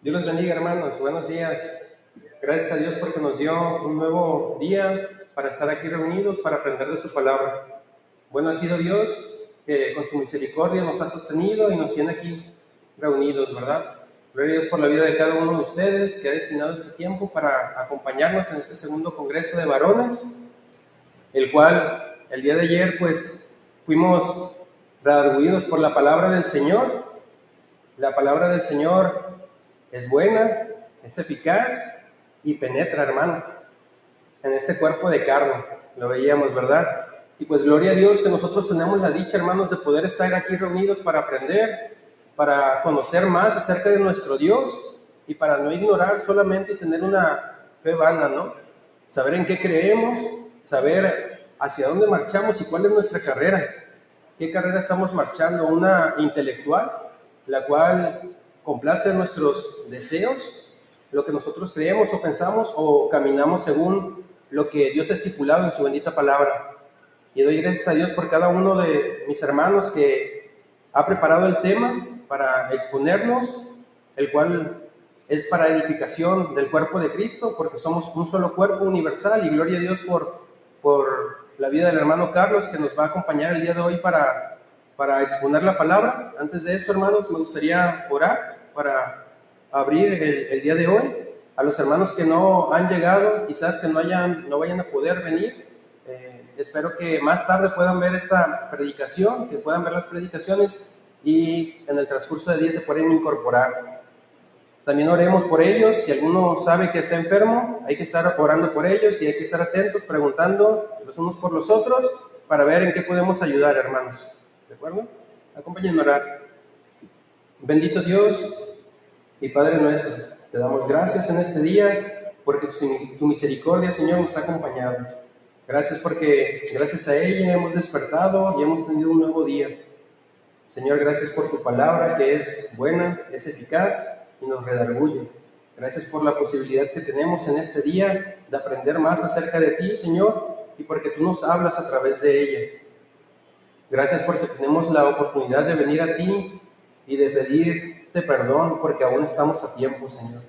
Dios los bendiga, hermanos. Buenos días. Gracias a Dios porque nos dio un nuevo día para estar aquí reunidos, para aprender de su palabra. Bueno ha sido Dios que con su misericordia nos ha sostenido y nos tiene aquí reunidos, ¿verdad? Gloria a Dios por la vida de cada uno de ustedes que ha destinado este tiempo para acompañarnos en este segundo congreso de varones, el cual el día de ayer pues fuimos redarguidos por la palabra del Señor. La palabra del Señor es buena, es eficaz y penetra, hermanos, en este cuerpo de carne. Lo veíamos, ¿verdad? Y pues gloria a Dios que nosotros tenemos la dicha, hermanos, de poder estar aquí reunidos para aprender, para conocer más acerca de nuestro Dios y para no ignorar solamente y tener una fe vana, ¿no? Saber en qué creemos, saber hacia dónde marchamos y cuál es nuestra carrera. ¿Qué carrera estamos marchando? Una intelectual, la cual complace nuestros deseos, lo que nosotros creemos o pensamos, o caminamos según lo que Dios ha estipulado en su bendita palabra. Y doy gracias a Dios por cada uno de mis hermanos que ha preparado el tema para exponernos, el cual es para edificación del cuerpo de Cristo, porque somos un solo cuerpo universal. Y gloria a Dios por la vida del hermano Carlos, que nos va a acompañar el día de hoy para exponer la palabra. Antes de esto, hermanos, me gustaría orar para abrir el día de hoy. A los hermanos que no han llegado, quizás que no vayan a poder venir, espero que más tarde puedan ver esta predicación, que puedan ver las predicaciones y en el transcurso del día se pueden incorporar. También oremos por ellos. Si alguno sabe que está enfermo, hay que estar orando por ellos y hay que estar atentos, preguntando los unos por los otros para ver en qué podemos ayudar, hermanos. ¿De acuerdo? Acompáñenme a orar. Bendito Dios y Padre nuestro, te damos gracias en este día porque tu misericordia, Señor, nos ha acompañado. Gracias porque gracias a ella hemos despertado y hemos tenido un nuevo día. Señor, gracias por tu palabra que es buena, es eficaz y nos redarguye. Gracias por la posibilidad que tenemos en este día de aprender más acerca de ti, Señor, y porque tú nos hablas a través de ella. Gracias porque tenemos la oportunidad de venir a ti y de pedirte perdón porque aún estamos a tiempo, Señor.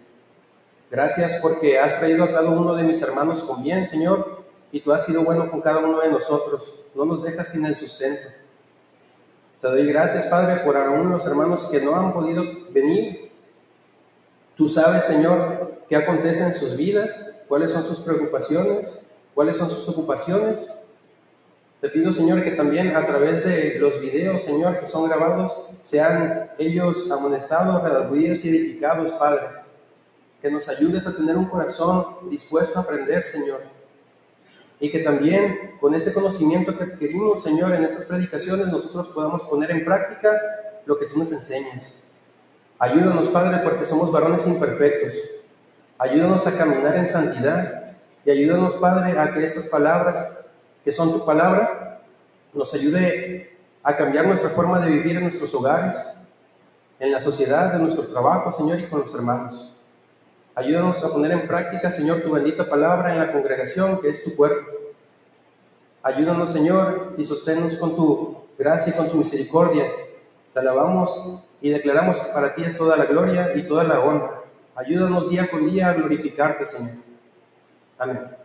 Gracias porque has traído a cada uno de mis hermanos con bien, Señor, y tú has sido bueno con cada uno de nosotros. No nos dejas sin el sustento. Te doy gracias, Padre, por aún los hermanos que no han podido venir. Tú sabes, Señor, qué acontece en sus vidas, cuáles son sus preocupaciones, cuáles son sus ocupaciones. Te pido, Señor, que también a través de los videos, Señor, que son grabados, sean ellos amonestados, redarguidos y edificados, Padre. Que nos ayudes a tener un corazón dispuesto a aprender, Señor. Y que también con ese conocimiento que adquirimos, Señor, en estas predicaciones, nosotros podamos poner en práctica lo que tú nos enseñas. Ayúdanos, Padre, porque somos varones imperfectos. Ayúdanos a caminar en santidad. Y ayúdanos, Padre, a que estas palabras, que son tu palabra, nos ayude a cambiar nuestra forma de vivir en nuestros hogares, en la sociedad, en nuestro trabajo, Señor, y con los hermanos. Ayúdanos a poner en práctica, Señor, tu bendita palabra en la congregación, que es tu cuerpo. Ayúdanos, Señor, y sosténnos con tu gracia y con tu misericordia. Te alabamos y declaramos que para ti es toda la gloria y toda la honra. Ayúdanos día con día a glorificarte, Señor. Amén.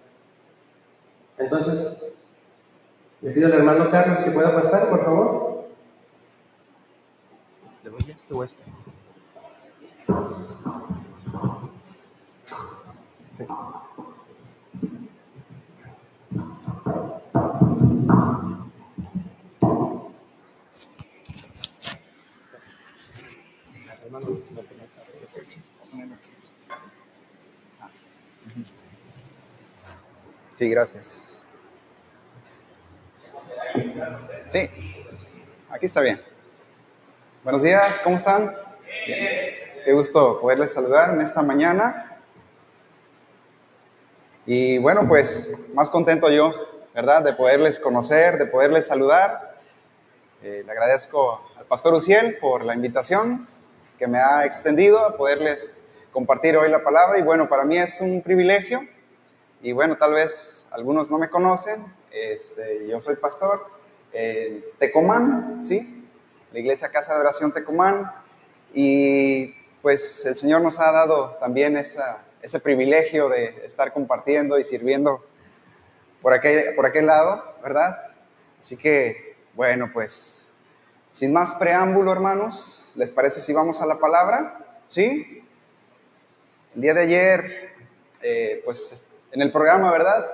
Entonces, le pido al hermano Carlos que pueda pasar, por favor. ¿Le doy este o este? Sí. Hermano, ¿me permites que se texte? Sí, gracias. Sí, aquí está bien. Buenos días, ¿cómo están? Bien. Qué gusto poderles saludar en esta mañana. Y bueno, pues más contento yo, ¿verdad? De poderles conocer, de poderles saludar. Le agradezco al pastor Uciel por la invitación que me ha extendido a poderles compartir hoy la palabra. Y bueno, para mí es un privilegio. Y bueno, tal vez algunos no me conocen. Yo soy pastor en Tecomán, ¿sí? La iglesia Casa de Oración Tecomán. Y pues el Señor nos ha dado también ese privilegio de estar compartiendo y sirviendo por aquel lado, ¿verdad? Así que, bueno, pues, sin más preámbulo, hermanos, ¿les parece si vamos a la palabra? ¿Sí? El día de ayer, pues, en el programa, ¿verdad?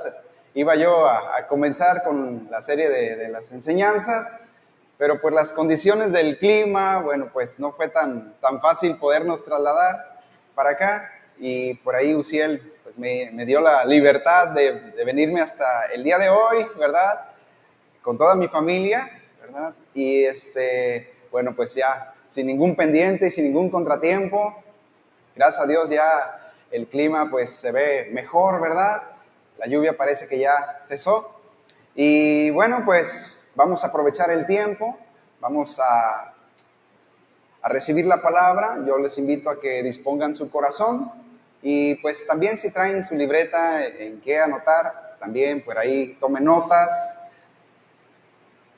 Iba yo a comenzar con la serie de las enseñanzas, pero por las condiciones del clima, bueno, pues no fue tan fácil podernos trasladar para acá, y por ahí Uziel pues me dio la libertad de venirme hasta el día de hoy, ¿verdad? Con toda mi familia, ¿verdad? Y bueno, pues ya sin ningún pendiente y sin ningún contratiempo, gracias a Dios ya el clima pues se ve mejor, ¿verdad? La lluvia parece que ya cesó. Y bueno, pues vamos a aprovechar el tiempo, vamos a recibir la palabra. Yo les invito a que dispongan su corazón y pues también si traen su libreta en qué anotar, también por ahí tomen notas.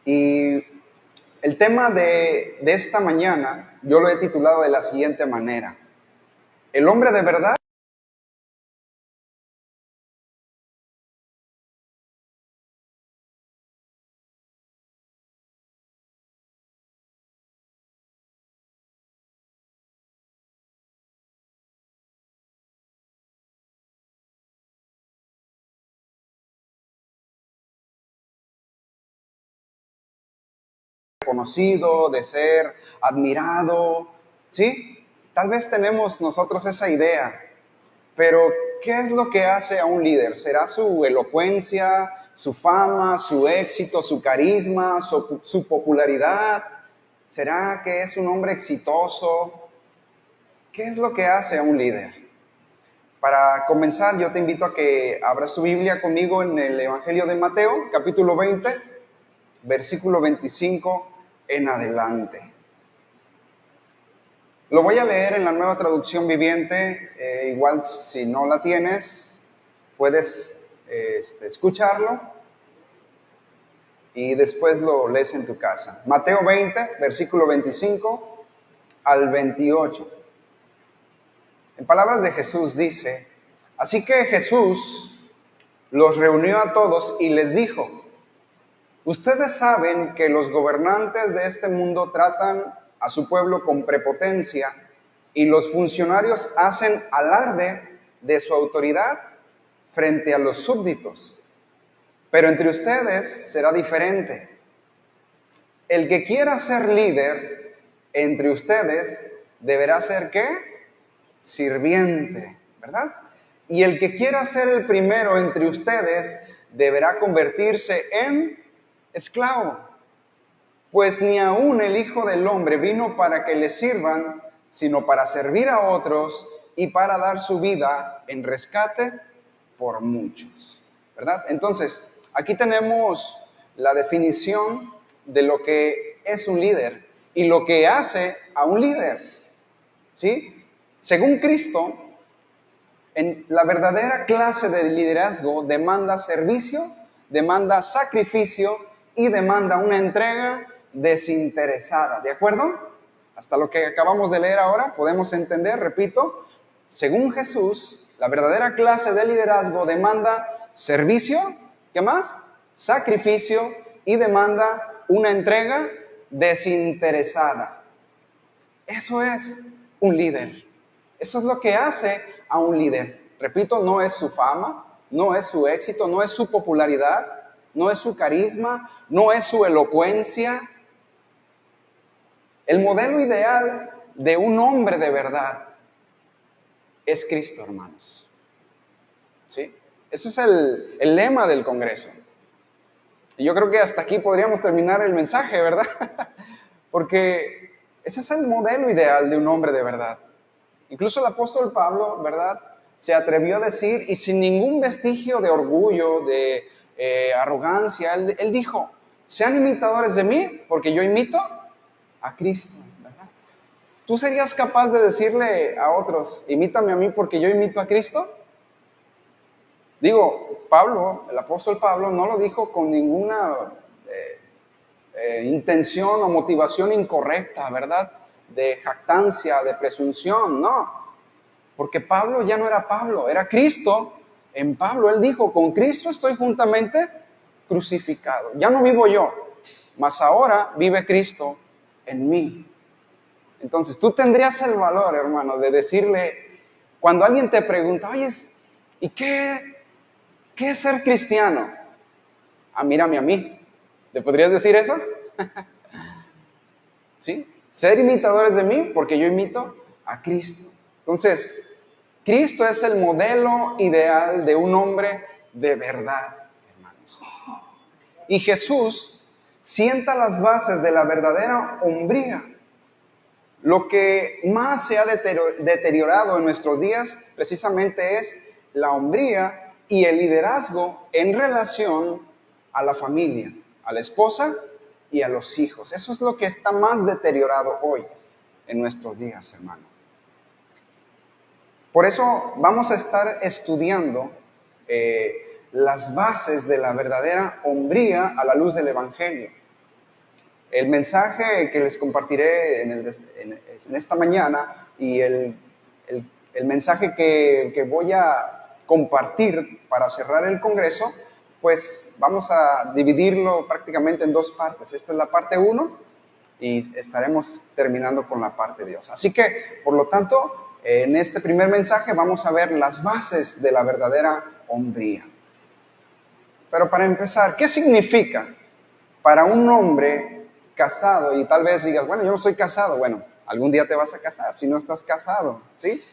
Y el tema de esta mañana yo lo he titulado de la siguiente manera: el hombre de verdad conocido, de ser admirado, ¿sí? Tal vez tenemos nosotros esa idea, pero ¿qué es lo que hace a un líder? ¿Será su elocuencia, su fama, su éxito, su carisma, su popularidad? ¿Será que es un hombre exitoso? ¿Qué es lo que hace a un líder? Para comenzar, yo te invito a que abras tu Biblia conmigo en el Evangelio de Mateo, capítulo 20, versículo 25 en adelante. Lo voy a leer en la Nueva Traducción Viviente. Igual si no la tienes, puedes escucharlo y después lo lees en tu casa. Mateo 20, versículo 25 al 28. En palabras de Jesús dice: así que Jesús los reunió a todos y les dijo: ustedes saben que los gobernantes de este mundo tratan a su pueblo con prepotencia y los funcionarios hacen alarde de su autoridad frente a los súbditos. Pero entre ustedes será diferente. El que quiera ser líder entre ustedes deberá ser ¿qué? Sirviente, ¿verdad? Y el que quiera ser el primero entre ustedes deberá convertirse en esclavo. Pues ni aun el Hijo del Hombre vino para que le sirvan, sino para servir a otros y para dar su vida en rescate por muchos, ¿verdad? Entonces, aquí tenemos la definición de lo que es un líder y lo que hace a un líder, ¿sí? Según Cristo, en la verdadera clase de liderazgo demanda servicio, demanda sacrificio y demanda una entrega desinteresada, ¿de acuerdo? Hasta lo que acabamos de leer ahora podemos entender, repito, según Jesús, la verdadera clase de liderazgo demanda servicio, ¿qué más? Sacrificio y demanda una entrega desinteresada. Eso es un líder. Eso es lo que hace a un líder. Repito, no es su fama, no es su éxito, no es su popularidad, no es su carisma, no es su elocuencia. El modelo ideal de un hombre de verdad es Cristo, hermanos. ¿Sí? Ese es el lema del Congreso. Y yo creo que hasta aquí podríamos terminar el mensaje, ¿verdad? Porque ese es el modelo ideal de un hombre de verdad. Incluso el apóstol Pablo, ¿verdad?, se atrevió a decir, y sin ningún vestigio de orgullo, de arrogancia, él dijo: sean imitadores de mí, porque yo imito a Cristo, ¿verdad? ¿Tú serías capaz de decirle a otros: imítame a mí porque yo imito a Cristo? Digo, Pablo, el apóstol Pablo, no lo dijo con ninguna intención o motivación incorrecta, ¿verdad? de jactancia, de presunción, no. Porque Pablo ya no era Pablo, era Cristo en Pablo. Él dijo, con Cristo estoy juntamente crucificado. Ya no vivo yo, mas ahora vive Cristo en mí. Entonces tú tendrías el valor, hermano, de decirle, cuando alguien te pregunta, oye, ¿y qué es ser cristiano? Ah, mírame a mí. ¿Le podrías decir eso? ¿Sí? Ser imitadores de mí porque yo imito a Cristo. Entonces, Cristo es el modelo ideal de un hombre de verdad, hermanos. Y Jesús sienta las bases de la verdadera hombría. Lo que más se ha deteriorado en nuestros días precisamente es la hombría y el liderazgo en relación a la familia, a la esposa y a los hijos. Eso es lo que está más deteriorado hoy en nuestros días, hermano. Por eso vamos a estar estudiando las bases de la verdadera hombría a la luz del Evangelio. El mensaje que les compartiré en esta mañana y el mensaje que voy a compartir para cerrar el congreso, pues vamos a dividirlo prácticamente en dos partes. Esta es la parte 1 y estaremos terminando con la parte 2. Así que, por lo tanto, en este primer mensaje vamos a ver las bases de la verdadera hombría. Pero para empezar, ¿qué significa para un hombre casado? Y tal vez digas, bueno, yo no estoy casado. Bueno, algún día te vas a casar si no estás casado, ¿sí?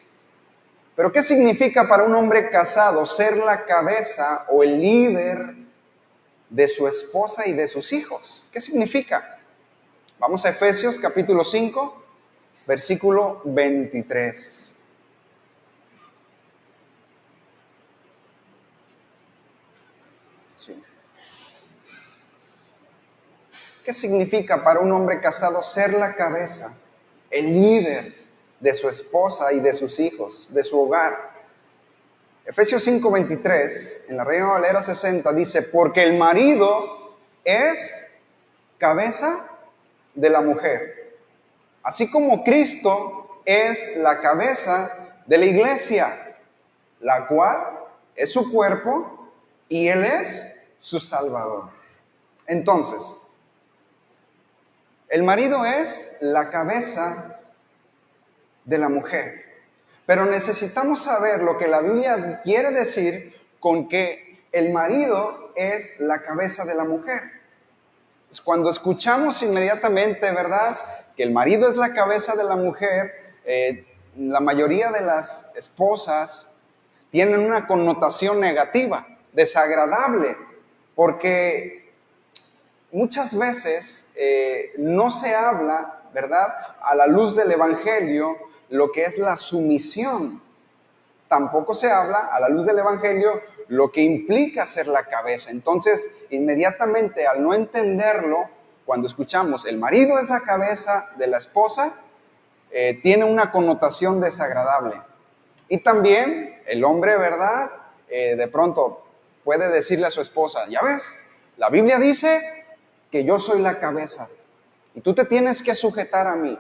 Pero ¿qué significa para un hombre casado ser la cabeza o el líder de su esposa y de sus hijos? ¿Qué significa? Vamos a Efesios capítulo 5, versículo 23. Sí. ¿Qué significa para un hombre casado ser la cabeza, el líder de su esposa y de sus hijos, de su hogar? Efesios 5:23, en la Reina Valera 60, dice, porque el marido es cabeza de la mujer, así como Cristo es la cabeza de la iglesia, la cual es su cuerpo y Él es su Salvador. Entonces, el marido es la cabeza de la mujer. Pero necesitamos saber lo que la Biblia quiere decir con que el marido es la cabeza de la mujer. Entonces, cuando escuchamos inmediatamente, ¿verdad?, que el marido es la cabeza de la mujer, la mayoría de las esposas tienen una connotación negativa, desagradable, porque muchas veces no se habla, ¿verdad?, a la luz del Evangelio, lo que es la sumisión. Tampoco se habla a la luz del Evangelio lo que implica ser la cabeza. Entonces, inmediatamente al no entenderlo, cuando escuchamos el marido es la cabeza de la esposa, tiene una connotación desagradable. Y también el hombre, ¿verdad?, de pronto puede decirle a su esposa, ya ves, la Biblia dice que yo soy la cabeza y tú te tienes que sujetar a mí.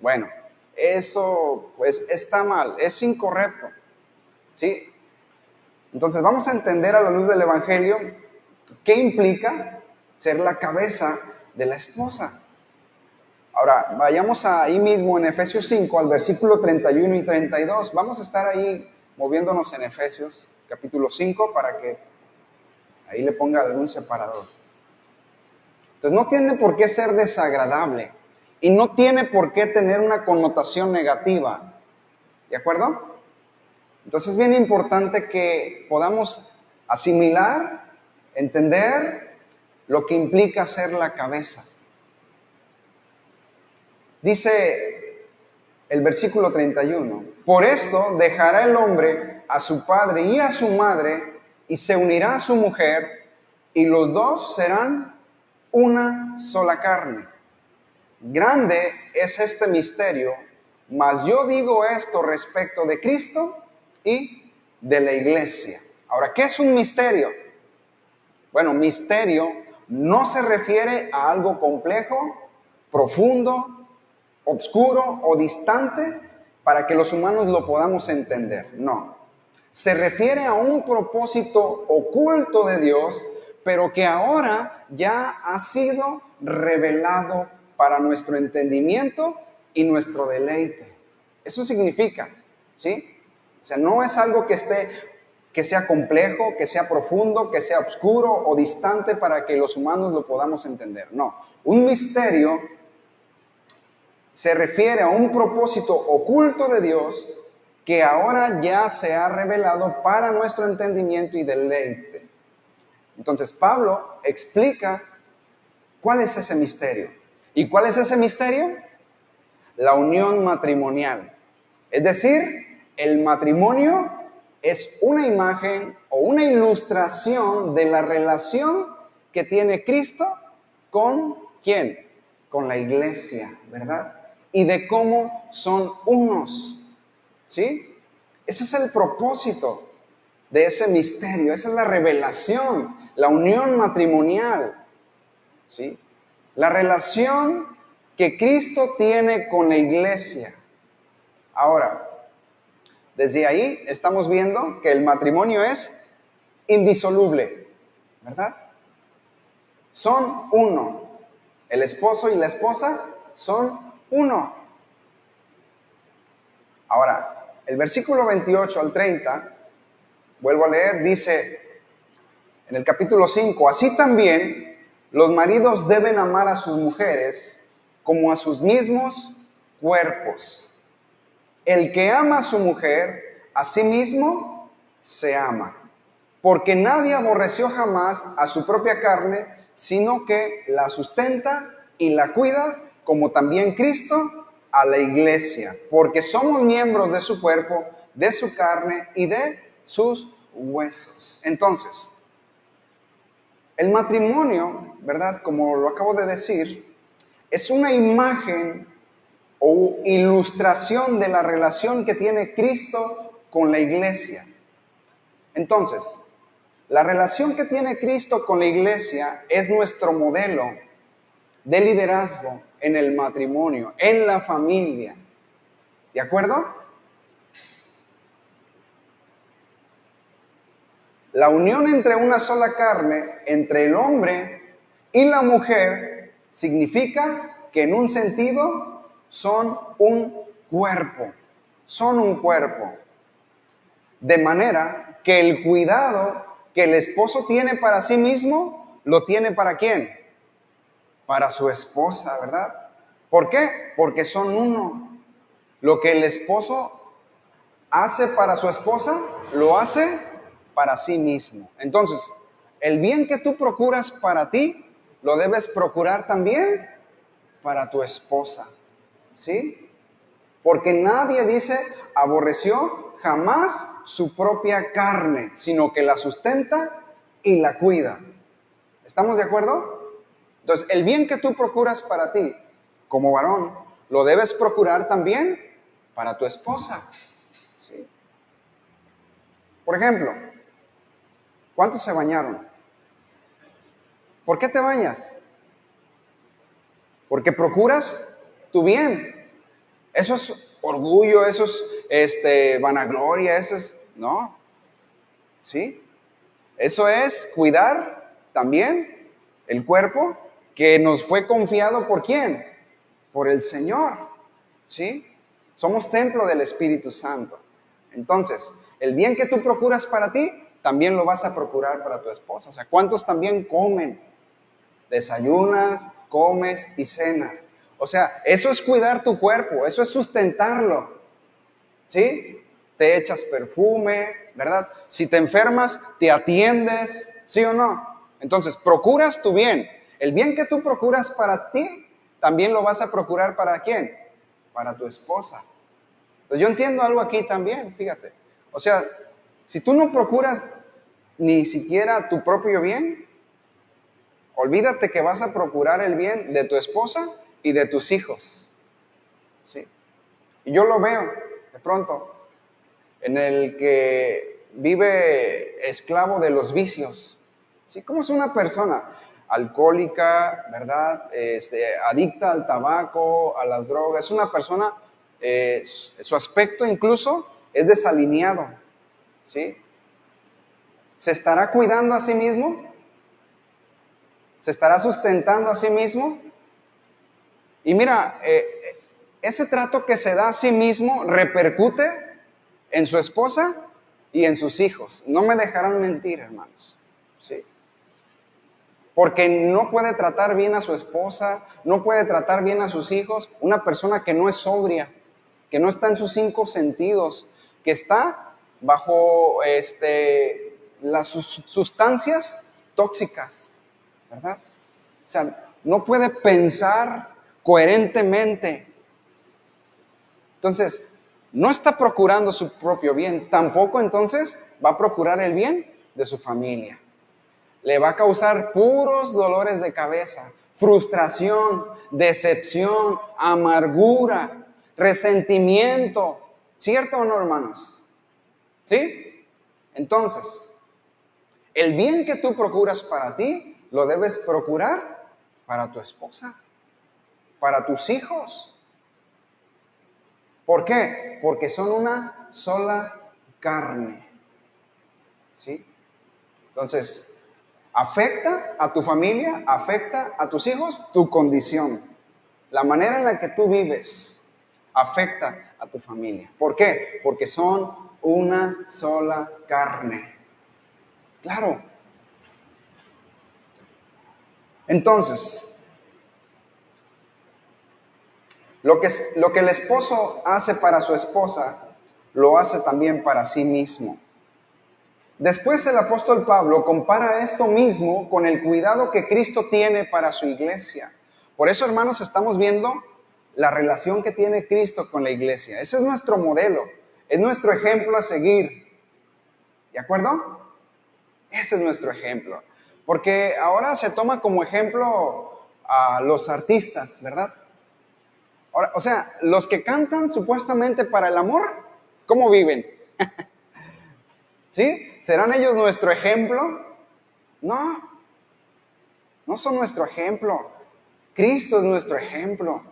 Bueno, eso pues está mal, es incorrecto, ¿sí? Entonces vamos a entender a la luz del Evangelio qué implica ser la cabeza de la esposa. Ahora, vayamos ahí mismo en Efesios 5 al versículo 31 y 32. Vamos a estar ahí moviéndonos en Efesios capítulo 5 para que ahí le ponga algún separador. Entonces no tiene por qué ser desagradable y no tiene por qué tener una connotación negativa, ¿de acuerdo? Entonces es bien importante que podamos asimilar, entender lo que implica ser la cabeza. Dice el versículo 31, por esto dejará el hombre a su padre y a su madre y se unirá a su mujer y los dos serán una sola carne. Grande es este misterio, mas yo digo esto respecto de Cristo y de la iglesia. Ahora, ¿qué es un misterio? Bueno, misterio no se refiere a algo complejo, profundo obscuro o distante para que los humanos lo podamos entender. No. Se refiere a un propósito oculto de Dios, pero que ahora ya ha sido revelado para nuestro entendimiento y nuestro deleite. Eso significa, ¿sí? O sea, no es algo que sea complejo, que sea profundo, que sea oscuro o distante para que los humanos lo podamos entender. No, un misterio se refiere a un propósito oculto de Dios que ahora ya se ha revelado para nuestro entendimiento y deleite. Entonces Pablo explica cuál es ese misterio. ¿Y cuál es ese misterio? La unión matrimonial. Es decir, el matrimonio es una imagen o una ilustración de la relación que tiene Cristo con ¿quién? Con la iglesia, ¿verdad? Y de cómo son unos, ¿sí? Ese es el propósito de ese misterio, esa es la revelación, la unión matrimonial, ¿sí? La relación que Cristo tiene con la iglesia. Ahora, desde ahí estamos viendo que el matrimonio es indisoluble, ¿verdad? Son uno. El esposo y la esposa son uno. Ahora, el versículo 28 al 30, vuelvo a leer, dice en el capítulo 5, así también los maridos deben amar a sus mujeres como a sus mismos cuerpos. El que ama a su mujer, a sí mismo se ama, porque nadie aborreció jamás a su propia carne, sino que la sustenta y la cuida, como también Cristo a la iglesia, porque somos miembros de su cuerpo, de su carne y de sus huesos. Entonces, el matrimonio, ¿verdad? Como lo acabo de decir, es una imagen o ilustración de la relación que tiene Cristo con la iglesia. Entonces, la relación que tiene Cristo con la iglesia es nuestro modelo de liderazgo en el matrimonio, en la familia. ¿De acuerdo? La unión entre una sola carne, entre el hombre y la mujer, significa que en un sentido son un cuerpo, son un cuerpo. De manera que el cuidado que el esposo tiene para sí mismo, lo tiene ¿para quién? Para su esposa, ¿verdad? ¿Por qué? Porque son uno. Lo que el esposo hace para su esposa, lo hace para sí mismo. Entonces, el bien que tú procuras para ti, lo debes procurar también para tu esposa. ¿Sí? Porque nadie dice aborreció jamás su propia carne, sino que la sustenta y la cuida. ¿Estamos de acuerdo? Entonces, el bien que tú procuras para ti, como varón, lo debes procurar también para tu esposa. ¿Sí? Por ejemplo, ¿cuántos se bañaron? ¿Por qué te bañas? Porque procuras tu bien. Eso es orgullo, eso es vanagloria, eso es... No. ¿Sí? Eso es cuidar también el cuerpo que nos fue confiado ¿por quién? Por el Señor. ¿Sí? Somos templo del Espíritu Santo. Entonces, el bien que tú procuras para ti, también lo vas a procurar para tu esposa. O sea, ¿cuántos también comen? Desayunas, comes y cenas. O sea, eso es cuidar tu cuerpo, eso es sustentarlo. ¿Sí? Te echas perfume, ¿verdad? Si te enfermas, te atiendes, ¿sí o no? Entonces, procuras tu bien. El bien que tú procuras para ti, también lo vas a procurar ¿para quién? Para tu esposa. Entonces, yo entiendo algo aquí también, fíjate. O sea, si tú no procuras ni siquiera tu propio bien, olvídate que vas a procurar el bien de tu esposa y de tus hijos. ¿Sí? Y yo lo veo de pronto en el que vive esclavo de los vicios. ¿Sí? ¿Cómo es una persona? alcohólica, ¿verdad? Adicta al tabaco, a las drogas. Es una persona, su aspecto incluso es desalineado, ¿sí? ¿Se estará cuidando a sí mismo? ¿Se estará sustentando a sí mismo? Y mira, ese trato que se da a sí mismo repercute en su esposa y en sus hijos. No me dejarán mentir, hermanos. ¿Sí? Porque no puede tratar bien a su esposa, no puede tratar bien a sus hijos, una persona que no es sobria, que no está en sus 5 sentidos, que está bajo las sustancias tóxicas, ¿verdad? O sea, no puede pensar coherentemente. Entonces, no está procurando su propio bien, tampoco entonces va a procurar el bien de su familia. Le va a causar puros dolores de cabeza, frustración, decepción, amargura, resentimiento. ¿Cierto o no, hermanos? ¿Sí? Entonces, el bien que tú procuras para ti, lo debes procurar para tu esposa, para tus hijos. ¿Por qué? Porque son una sola carne. ¿Sí? Entonces, afecta a tu familia, afecta a tus hijos, tu condición. La manera en la que tú vives afecta a tu familia. ¿Por qué? Porque son una sola carne. Claro. Entonces, lo que el esposo hace para su esposa, lo hace también para sí mismo. Después el apóstol Pablo compara esto mismo con el cuidado que Cristo tiene para su iglesia. Por eso, hermanos, estamos viendo la relación que tiene Cristo con la iglesia. Ese es nuestro modelo, es nuestro ejemplo a seguir. ¿De acuerdo? Ese es nuestro ejemplo. Porque ahora se toma como ejemplo a los artistas, ¿verdad? Ahora, o sea, los que cantan supuestamente para el amor, ¿cómo viven? ¿Sí? ¿Serán ellos nuestro ejemplo? No, no son nuestro ejemplo. Cristo es nuestro ejemplo.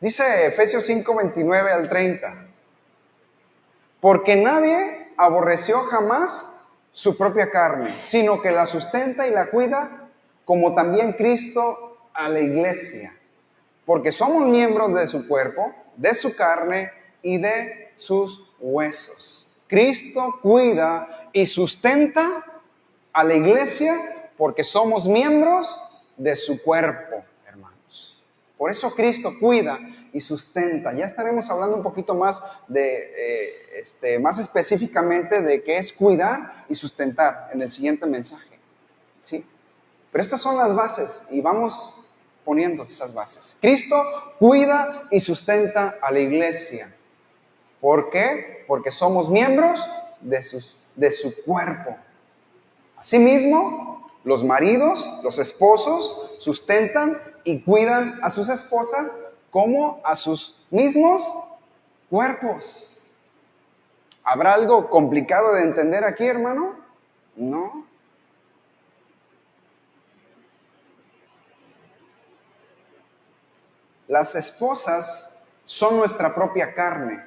Dice Efesios 5, 29 al 30. Porque nadie aborreció jamás su propia carne, sino que la sustenta y la cuida, como también Cristo a la iglesia. Porque somos miembros de su cuerpo, de su carne y de sus huesos. Cristo cuida y sustenta a la iglesia porque somos miembros de su cuerpo, hermanos. Por eso Cristo cuida y sustenta. Ya estaremos hablando un poquito más más específicamente de qué es cuidar y sustentar en el siguiente mensaje. ¿Sí? Pero estas son las bases y vamos poniendo esas bases. Cristo cuida y sustenta a la iglesia. ¿Por qué? Porque somos miembros de su cuerpo. Asimismo, los maridos, los esposos, sustentan y cuidan a sus esposas como a sus mismos cuerpos. ¿Habrá algo complicado de entender aquí, hermano? No. Las esposas son nuestra propia carne,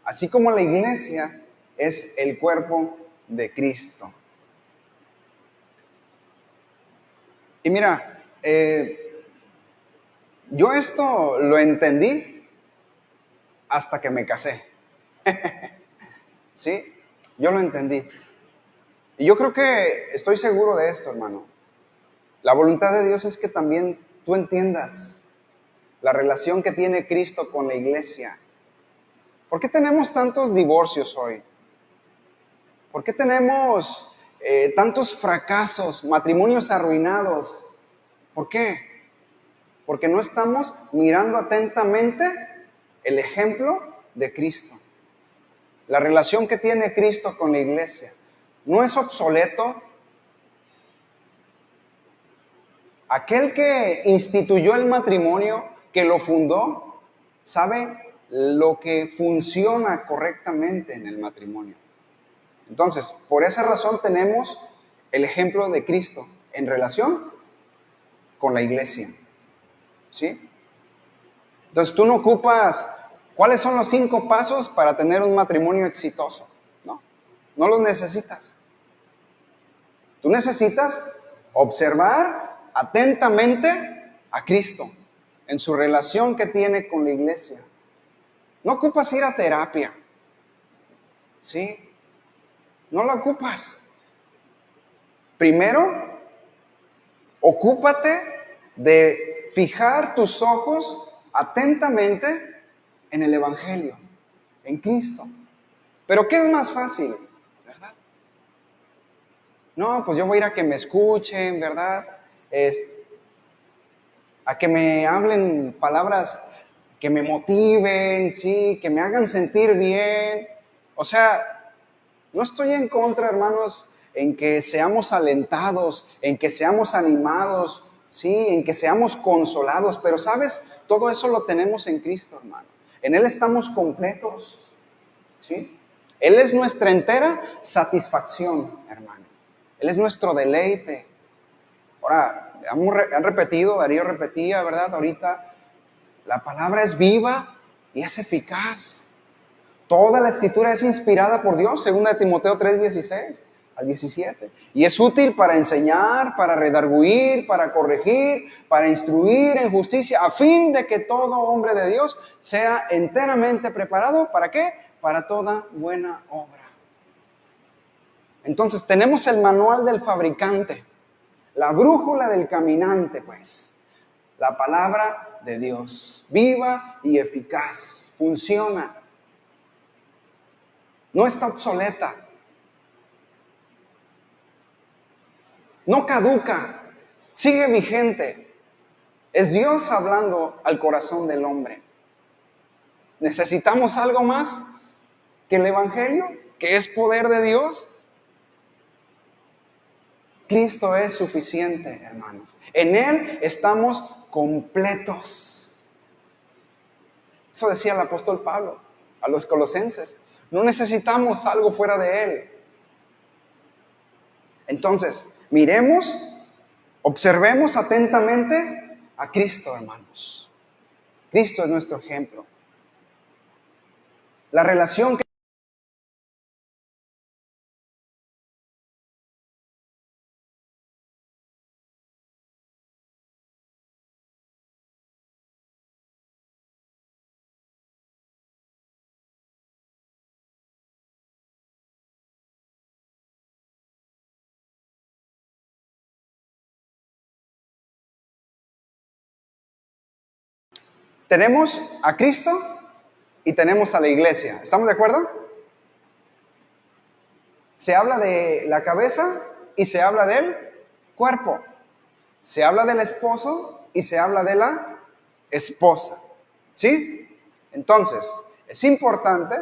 así como la iglesia es el cuerpo de Cristo. Y mira, yo esto lo entendí hasta que me casé. ¿Sí? Yo lo entendí. Y yo creo que estoy seguro de esto, hermano. La voluntad de Dios es que también tú entiendas la relación que tiene Cristo con la iglesia. ¿Por qué tenemos tantos divorcios hoy? ¿Por qué tenemos tantos fracasos, matrimonios arruinados? ¿Por qué? Porque no estamos mirando atentamente el ejemplo de Cristo. La relación que tiene Cristo con la iglesia. ¿No es obsoleto? Aquel que instituyó el matrimonio, que lo fundó, sabe lo que funciona correctamente en el matrimonio. Entonces, por esa razón tenemos el ejemplo de Cristo, en relación con la iglesia. ¿Sí? Entonces tú no ocupas, ¿cuáles son los 5 pasos para tener un matrimonio exitoso? No los necesitas. Tú necesitas observar atentamente a Cristo en su relación que tiene con la iglesia. No ocupas ir a terapia, ¿sí? No la ocupas. Primero, ocúpate de fijar tus ojos atentamente en el Evangelio, en Cristo. Pero ¿qué es más fácil? ¿Verdad? No, pues yo voy a ir a que me escuchen, ¿verdad? A que me hablen palabras que me motiven, ¿sí? Que me hagan sentir bien. O sea, no estoy en contra, hermanos, en que seamos alentados, en que seamos animados, ¿sí? En que seamos consolados, pero ¿sabes? Todo eso lo tenemos en Cristo, hermano. En Él estamos completos, ¿sí? Él es nuestra entera satisfacción, hermano. Él es nuestro deleite. Ahora, han repetido, Darío repetía, ¿verdad? Ahorita, la palabra es viva y es eficaz. Toda la escritura es inspirada por Dios, según Timoteo 3:16 al 17. Y es útil para enseñar, para redarguir, para corregir, para instruir en justicia, a fin de que todo hombre de Dios sea enteramente preparado. ¿Para qué? Para toda buena obra. Entonces tenemos el manual del fabricante, la brújula del caminante, pues. La palabra de Dios, viva y eficaz, funciona. No está obsoleta. No caduca. Sigue vigente. Es Dios hablando al corazón del hombre. ¿Necesitamos algo más que el Evangelio, que es poder de Dios? Cristo es suficiente, hermanos. En Él estamos completos. Eso decía el apóstol Pablo a los colosenses. No necesitamos algo fuera de Él. Entonces, miremos, observemos atentamente a Cristo, hermanos. Cristo es nuestro ejemplo. La relación que tenemos a Cristo y tenemos a la iglesia. ¿Estamos de acuerdo? Se habla de la cabeza y se habla del cuerpo. Se habla del esposo y se habla de la esposa. ¿Sí? Entonces, es importante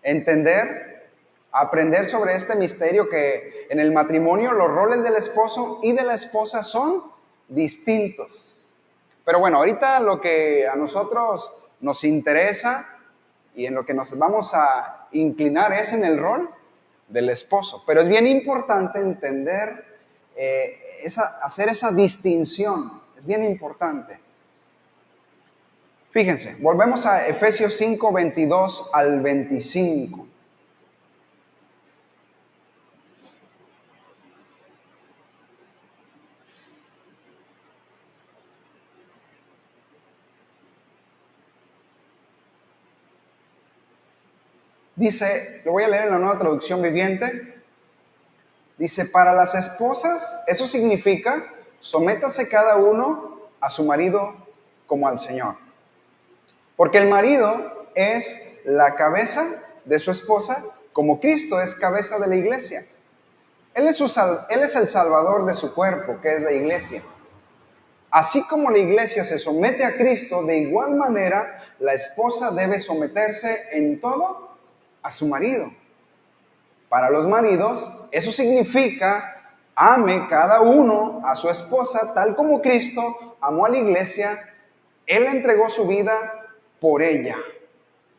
entender, aprender sobre este misterio que en el matrimonio los roles del esposo y de la esposa son distintos. Pero bueno, ahorita lo que a nosotros nos interesa y en lo que nos vamos a inclinar es en el rol del esposo. Pero es bien importante entender, hacer esa distinción. Es bien importante. Fíjense, volvemos a Efesios 5, 22 al 25. Dice, lo voy a leer en la Nueva Traducción Viviente. Dice, para las esposas, eso significa, sométase cada uno a su marido como al Señor. Porque el marido es la cabeza de su esposa, como Cristo es cabeza de la iglesia. Él es el salvador de su cuerpo, que es la iglesia. Así como la iglesia se somete a Cristo, de igual manera la esposa debe someterse en todo a su marido. Para los maridos, eso significa, ame cada uno a su esposa, tal como Cristo amó a la iglesia. Él entregó su vida por ella.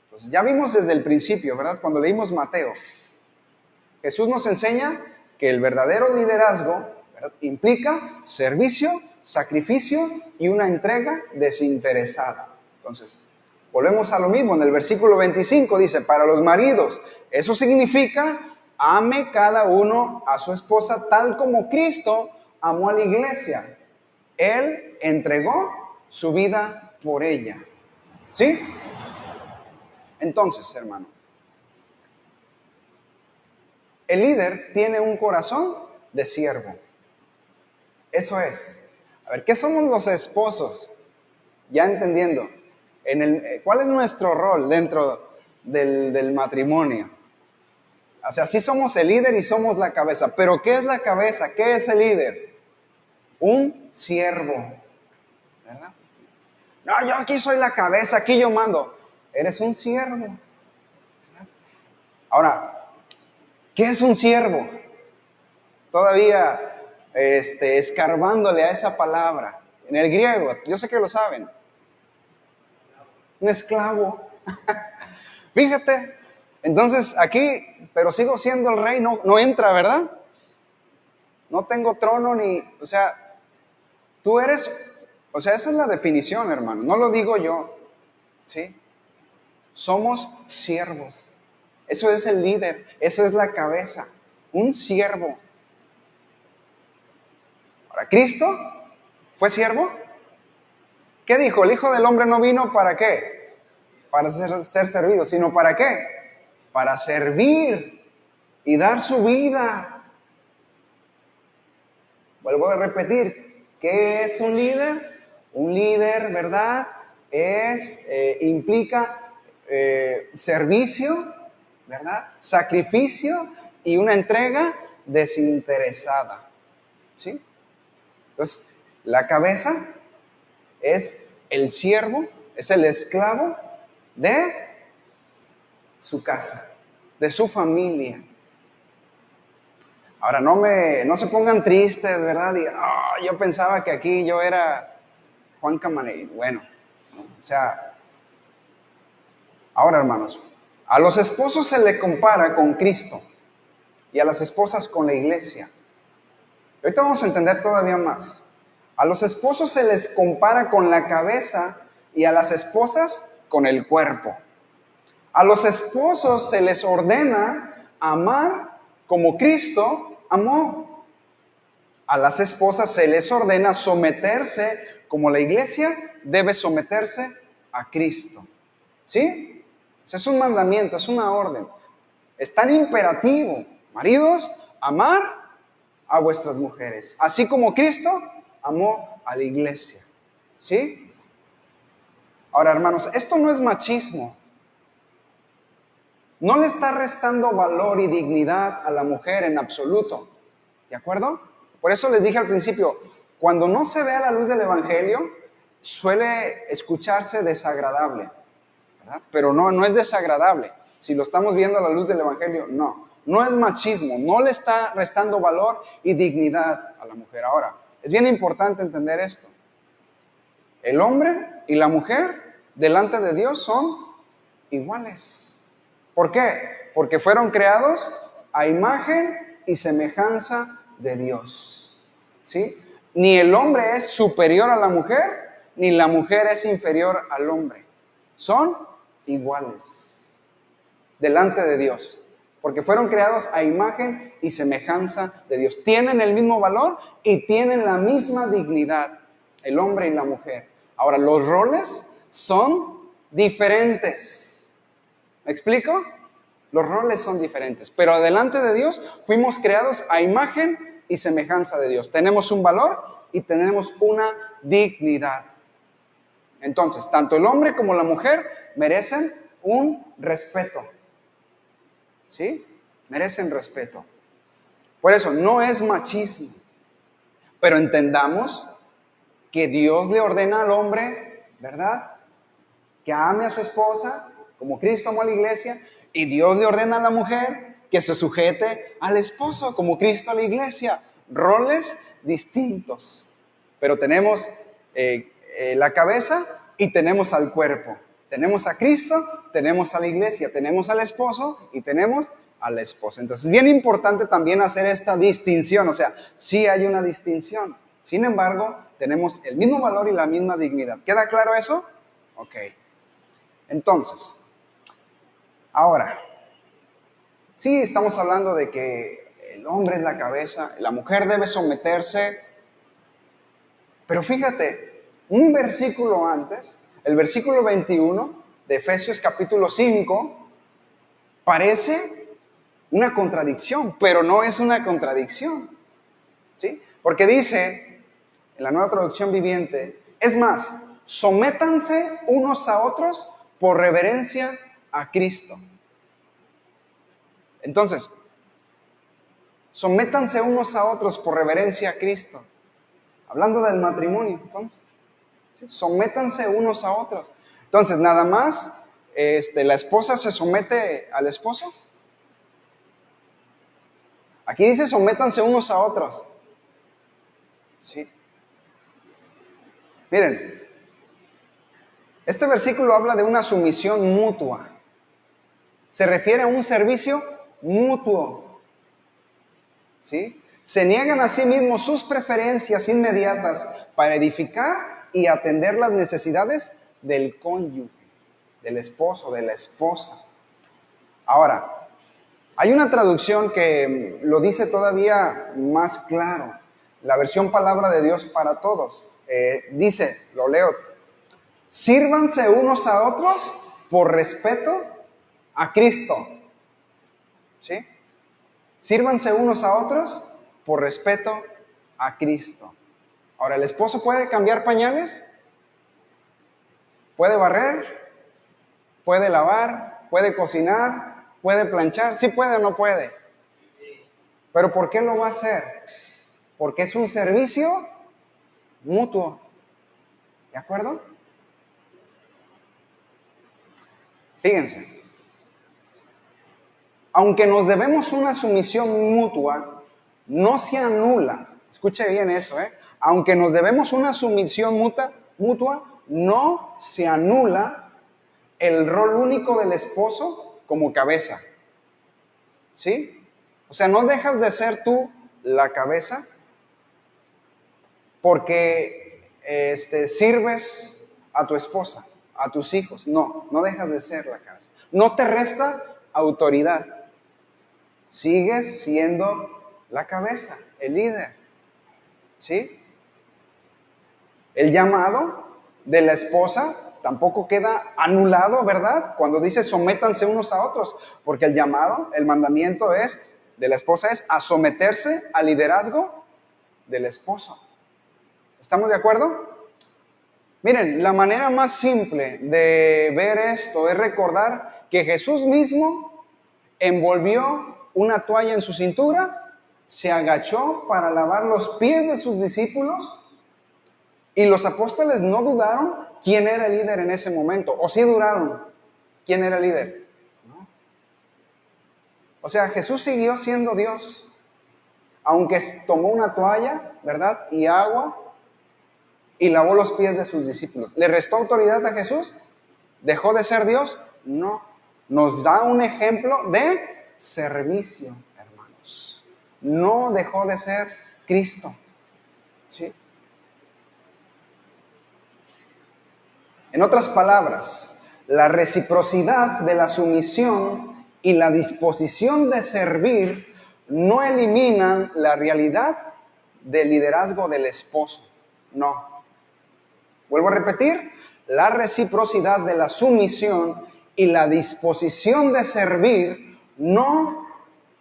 Entonces, ya vimos desde el principio, ¿verdad? Cuando leímos Mateo, Jesús nos enseña que el verdadero liderazgo, ¿verdad? Implica servicio, sacrificio y una entrega desinteresada. Entonces, volvemos a lo mismo. En el versículo 25 dice, para los maridos, eso significa, ame cada uno a su esposa tal como Cristo amó a la iglesia. Él entregó su vida por ella. ¿Sí? Entonces, hermano, el líder tiene un corazón de siervo. Eso es. A ver, ¿qué somos los esposos? Ya entendiendo. ¿Cuál es nuestro rol dentro del matrimonio? O sea, sí somos el líder y somos la cabeza. Pero ¿qué es la cabeza? ¿Qué es el líder? Un siervo. ¿Verdad? No, yo aquí soy la cabeza, aquí yo mando. Eres un siervo. ¿Verdad? Ahora, ¿qué es un siervo? Todavía escarbándole a esa palabra. En el griego, yo sé que lo saben. Un esclavo. Fíjate. Entonces aquí, pero sigo siendo el rey, no entra, ¿verdad? No tengo trono ni, o sea, tú eres, o sea, esa es la definición, hermano. No lo digo yo, ¿sí? Somos siervos. Eso es el líder, eso es la cabeza. Un siervo. Ahora, ¿Cristo fue siervo? ¿Qué dijo? El Hijo del Hombre no vino ¿para qué? Para ser servido, sino ¿para qué? Para servir y dar su vida. Vuelvo a repetir, ¿qué es un líder? Un líder, ¿verdad? Implica servicio, ¿verdad? Sacrificio y una entrega desinteresada. ¿Sí? Entonces, la cabeza es el siervo, es el esclavo de su casa, de su familia. Ahora, no se pongan tristes, ¿verdad? Y, yo pensaba que aquí yo era Juan Camaney. Bueno, ¿no? O sea, ahora, hermanos, a los esposos se les compara con Cristo y a las esposas con la iglesia. Ahorita vamos a entender todavía más. A los esposos se les compara con la cabeza y a las esposas con el cuerpo. A los esposos se les ordena amar como Cristo amó. A las esposas se les ordena someterse como la iglesia debe someterse a Cristo. ¿Sí? Ese es un mandamiento, es una orden. Es tan imperativo. Maridos, amar a vuestras mujeres, así como Cristo amó a la iglesia. ¿Sí? Ahora, hermanos, esto no es machismo. No le está restando valor y dignidad a la mujer en absoluto. ¿De acuerdo? Por eso les dije al principio, cuando no se ve a la luz del Evangelio, suele escucharse desagradable, ¿verdad? Pero no es desagradable. Si lo estamos viendo a la luz del Evangelio, no es machismo, no le está restando valor y dignidad a la mujer. Ahora, es bien importante entender esto. El hombre y la mujer delante de Dios son iguales. ¿Por qué? Porque fueron creados a imagen y semejanza de Dios. ¿Sí? Ni el hombre es superior a la mujer, ni la mujer es inferior al hombre. Son iguales delante de Dios. Porque fueron creados a imagen y semejanza de Dios. Tienen el mismo valor y tienen la misma dignidad, el hombre y la mujer. Ahora, los roles son diferentes. ¿Me explico? Los roles son diferentes, pero delante de Dios fuimos creados a imagen y semejanza de Dios. Tenemos un valor y tenemos una dignidad. Entonces, tanto el hombre como la mujer merecen un respeto. ¿Sí? Merecen respeto. Por eso, no es machismo. Pero entendamos que Dios le ordena al hombre, ¿verdad? Que ame a su esposa como Cristo amó a la iglesia, y Dios le ordena a la mujer que se sujete al esposo como Cristo a la iglesia. Roles distintos. Pero tenemos la cabeza y tenemos al cuerpo. Tenemos a Cristo, tenemos a la iglesia, tenemos al esposo y tenemos a la esposa. Entonces es bien importante también hacer esta distinción, o sea, sí hay una distinción. Sin embargo, tenemos el mismo valor y la misma dignidad. ¿Queda claro eso? Ok. Entonces, ahora, sí estamos hablando de que el hombre es la cabeza, la mujer debe someterse, pero fíjate, un versículo antes, el versículo 21 de Efesios capítulo 5, parece una contradicción, pero no es una contradicción, ¿sí? Porque dice, en la Nueva Traducción Viviente, es más, sométanse unos a otros por reverencia a Cristo. Entonces, sométanse unos a otros por reverencia a Cristo. Hablando del matrimonio, entonces, ¿sí? Sométanse unos a otros. Entonces, nada más, la esposa se somete al esposo. Aquí dice sométanse unos a otros. ¿Sí? Miren, este versículo habla de una sumisión mutua. Se refiere a un servicio mutuo. ¿Sí? Se niegan a sí mismos sus preferencias inmediatas para edificar y atender las necesidades del cónyuge, del esposo, de la esposa. Ahora, hay una traducción que lo dice todavía más claro. La versión Palabra de Dios para Todos. Dice, lo leo, sírvanse unos a otros por respeto a Cristo. ¿Sí? Sírvanse unos a otros por respeto a Cristo. Ahora, ¿el esposo puede cambiar pañales? ¿Puede barrer? ¿Puede lavar? ¿Puede cocinar? ¿Puede planchar? ¿Sí puede o no puede? ¿Pero por qué lo va a hacer? Porque es un servicio mutuo. ¿De acuerdo? Fíjense. Aunque nos debemos una sumisión mutua, no se anula. Escuche bien eso, ¿eh? Aunque nos debemos una sumisión mutua, no se anula el rol único del esposo como cabeza. ¿Sí? O sea, no dejas de ser tú la cabeza porque sirves a tu esposa, a tus hijos. No, no dejas de ser la cabeza. No te resta autoridad. Sigues siendo la cabeza, el líder. ¿Sí? El llamado de la esposa tampoco queda anulado, ¿verdad? Cuando dice sométanse unos a otros, porque el llamado, el mandamiento de la esposa es a someterse al liderazgo del esposo. ¿Estamos de acuerdo? Miren, la manera más simple de ver esto es recordar que Jesús mismo envolvió una toalla en su cintura, se agachó para lavar los pies de sus discípulos y los apóstoles no dudaron quién era el líder en ese momento, o sí dudaron quién era el líder. ¿No? O sea, Jesús siguió siendo Dios, aunque tomó una toalla, ¿verdad? Y agua y lavó los pies de sus discípulos. ¿Le restó autoridad a Jesús? ¿Dejó de ser Dios? No. Nos da un ejemplo de servicio, hermanos. No dejó de ser Cristo. ¿Sí? En otras palabras, la reciprocidad de la sumisión y la disposición de servir no eliminan la realidad del liderazgo del esposo. No. Vuelvo a repetir, la reciprocidad de la sumisión y la disposición de servir no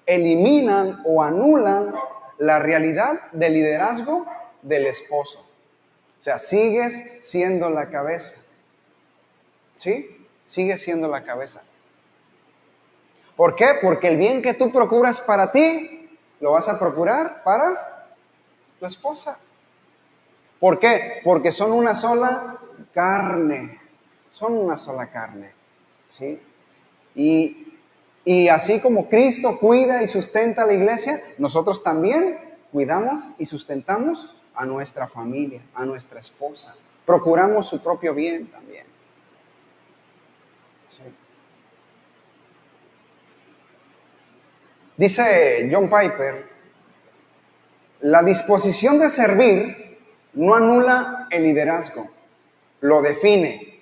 eliminan o anulan la realidad del liderazgo del esposo. O sea, sigues siendo la cabeza. ¿Sí? Sigues siendo la cabeza. ¿Por qué? Porque el bien que tú procuras para ti, lo vas a procurar para tu esposa. ¿Por qué? Porque son una sola carne. Son una sola carne. ¿Sí? Y así como Cristo cuida y sustenta a la iglesia, nosotros también cuidamos y sustentamos a nuestra familia, a nuestra esposa. Procuramos su propio bien también. Sí. Dice John Piper, la disposición de servir no anula el liderazgo, lo define.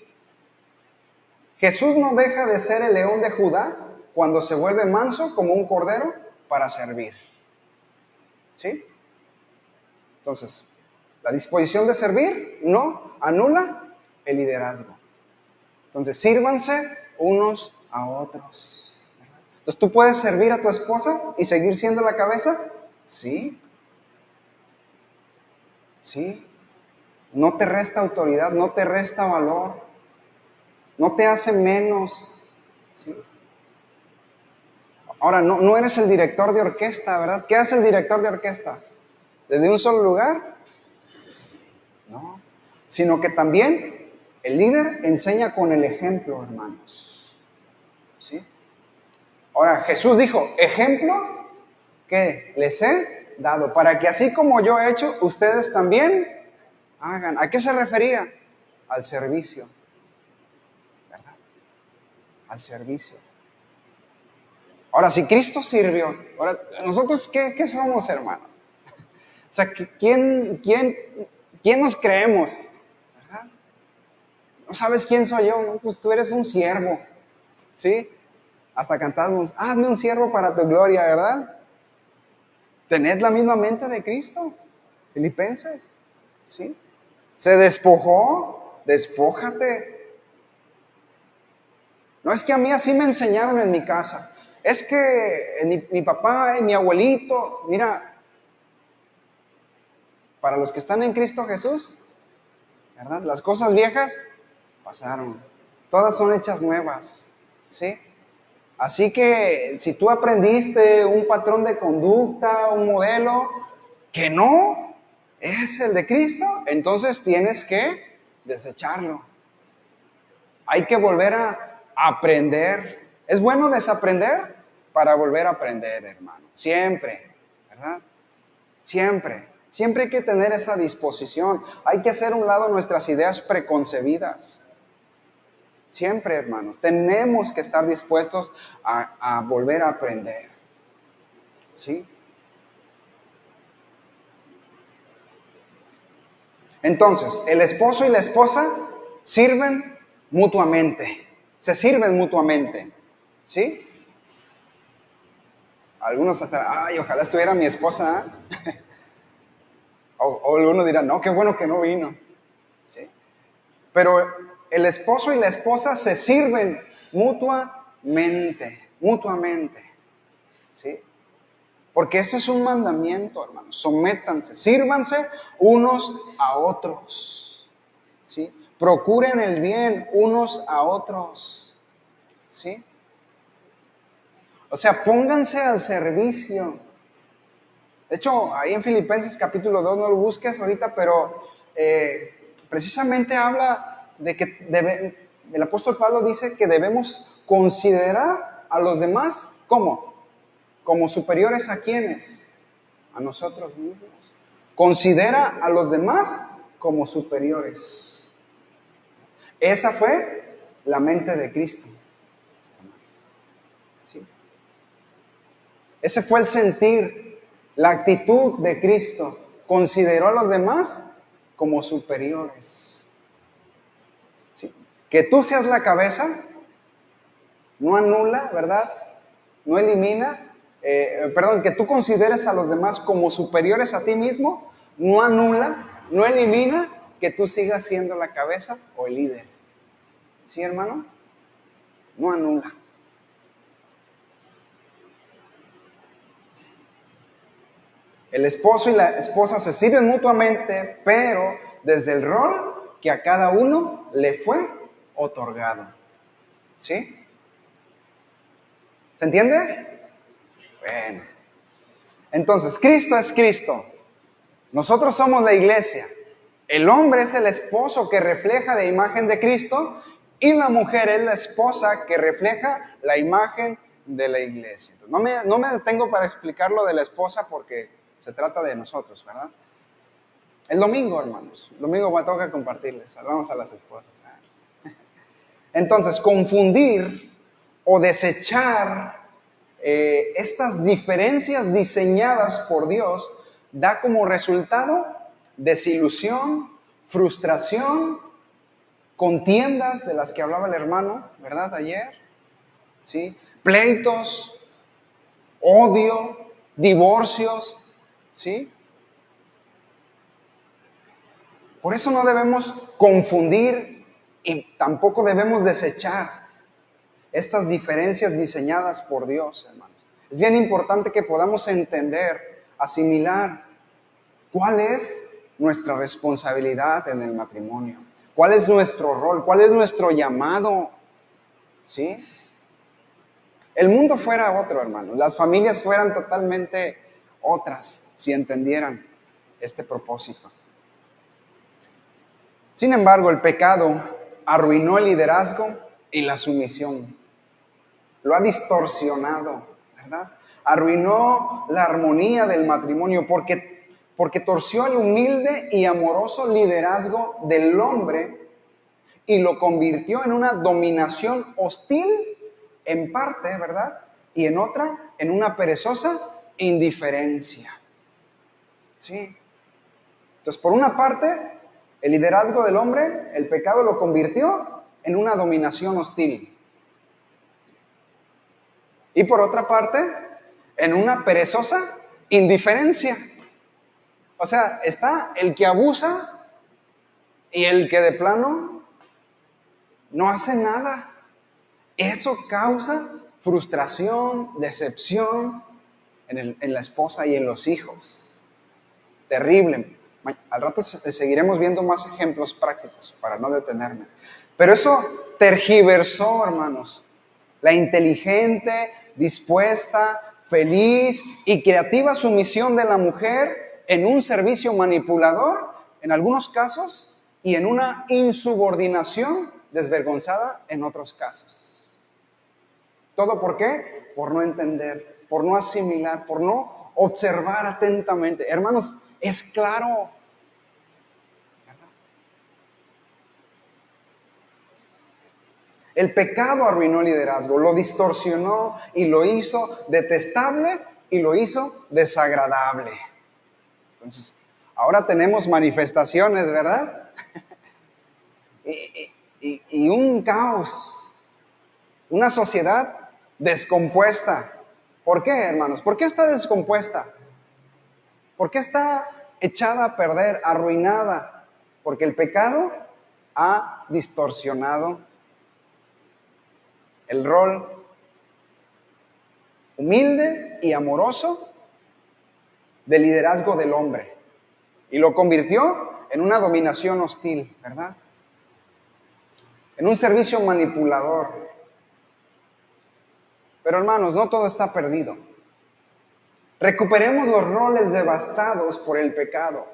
Jesús no deja de ser el león de Judá cuando se vuelve manso como un cordero para servir. ¿Sí? Entonces, la disposición de servir no anula el liderazgo. Entonces, sírvanse unos a otros. Entonces, ¿tú puedes servir a tu esposa y seguir siendo la cabeza? Sí. Sí. No te resta autoridad, no te resta valor, no te hace menos. ¿Sí? Ahora, no eres el director de orquesta, ¿verdad? ¿Qué hace el director de orquesta? ¿Desde un solo lugar? No. Sino que también el líder enseña con el ejemplo, hermanos. ¿Sí? Ahora, Jesús dijo, ejemplo que les he dado, para que así como yo he hecho, ustedes también hagan. ¿A qué se refería? Al servicio. ¿Verdad? Al servicio. Ahora, si Cristo sirvió, ahora, ¿nosotros qué somos, hermano? O sea, ¿quién nos creemos? ¿Verdad? ¿No sabes quién soy yo? No, pues tú eres un siervo. ¿Sí? Hasta cantamos, hazme un siervo para tu gloria, ¿verdad? Tened la misma mente de Cristo. Filipenses. ¿Sí? Se despojó, despójate. No es que a mí así me enseñaron en mi casa. Es que mi papá y mi abuelito, mira, para los que están en Cristo Jesús, ¿verdad? Las cosas viejas pasaron. Todas son hechas nuevas, ¿sí? Así que si tú aprendiste un patrón de conducta, un modelo que no es el de Cristo, entonces tienes que desecharlo. Hay que volver a aprender. Es bueno desaprender para volver a aprender, hermano. Siempre, ¿verdad? Siempre. Siempre hay que tener esa disposición. Hay que hacer a un lado nuestras ideas preconcebidas. Siempre, hermanos. Tenemos que estar dispuestos a volver a aprender. ¿Sí? Entonces, el esposo y la esposa sirven mutuamente. Se sirven mutuamente. ¿Sí? Algunos hasta, ay, ojalá estuviera mi esposa. O algunos dirán, no, qué bueno que no vino. ¿Sí? Pero el esposo y la esposa se sirven mutuamente. ¿Sí? Porque ese es un mandamiento, hermanos. Sométanse, sírvanse unos a otros. ¿Sí? Procuren el bien unos a otros. ¿Sí? O sea, pónganse al servicio. De hecho, ahí en Filipenses capítulo 2, no lo busques ahorita, pero precisamente habla de que el apóstol Pablo dice que debemos considerar a los demás, ¿cómo? Como superiores a ¿quiénes? A nosotros mismos. Considera a los demás como superiores. Esa fue la mente de Cristo. ¿Sí? Ese fue el sentir, la actitud de Cristo. Consideró a los demás como superiores. ¿Sí? Que tú seas la cabeza no anula, ¿verdad? No elimina. Que tú consideres a los demás como superiores a ti mismo, no anula, no elimina que tú sigas siendo la cabeza o el líder. ¿Sí, hermano? No anula. El esposo y la esposa se sirven mutuamente, pero desde el rol que a cada uno le fue otorgado. ¿Sí? ¿Se entiende? Bueno. Entonces, Cristo es Cristo. Nosotros somos la iglesia. El hombre es el esposo que refleja la imagen de Cristo y la mujer es la esposa que refleja la imagen de la iglesia. Entonces, no me detengo para explicar lo de la esposa porque se trata de nosotros, ¿verdad? El domingo, hermanos. El domingo me toca compartirles. Hablamos a las esposas. Entonces, confundir o desechar estas diferencias diseñadas por Dios da como resultado desilusión, frustración, contiendas de las que hablaba el hermano, ¿verdad? Ayer, ¿sí? Pleitos, odio, divorcios, ¿sí? Por eso no debemos confundir y tampoco debemos desechar estas diferencias diseñadas por Dios, hermanos. Es bien importante que podamos entender, asimilar cuál es nuestra responsabilidad en el matrimonio, cuál es nuestro rol, cuál es nuestro llamado, ¿sí? El mundo fuera otro, hermanos. Las familias fueran totalmente otras si entendieran este propósito. Sin embargo, el pecado arruinó el liderazgo y la sumisión. Lo ha distorsionado, ¿verdad? Arruinó la armonía del matrimonio porque torció el humilde y amoroso liderazgo del hombre y lo convirtió en una dominación hostil en parte, ¿verdad? Y en otra, en una perezosa indiferencia. ¿Sí? Entonces, por una parte, el liderazgo del hombre, el pecado lo convirtió en una dominación hostil. Y por otra parte, en una perezosa indiferencia. O sea, está el que abusa y el que de plano no hace nada. Eso causa frustración, decepción en la esposa y en los hijos. Terrible. Al rato seguiremos viendo más ejemplos prácticos para no detenerme. Pero eso tergiversó, hermanos, la inteligente, dispuesta, feliz y creativa sumisión de la mujer en un servicio manipulador, en algunos casos, y en una insubordinación desvergonzada en otros casos. ¿Todo por qué? Por no entender, por no asimilar, por no observar atentamente. Hermanos, es claro. El pecado arruinó el liderazgo, lo distorsionó y lo hizo detestable y lo hizo desagradable. Entonces, ahora tenemos manifestaciones, ¿verdad? y un caos, una sociedad descompuesta. ¿Por qué, hermanos? ¿Por qué está descompuesta? ¿Por qué está echada a perder, arruinada? Porque el pecado ha distorsionado el rol humilde y amoroso de liderazgo del hombre y lo convirtió en una dominación hostil, ¿verdad? En un servicio manipulador. Pero hermanos, no todo está perdido. Recuperemos los roles devastados por el pecado.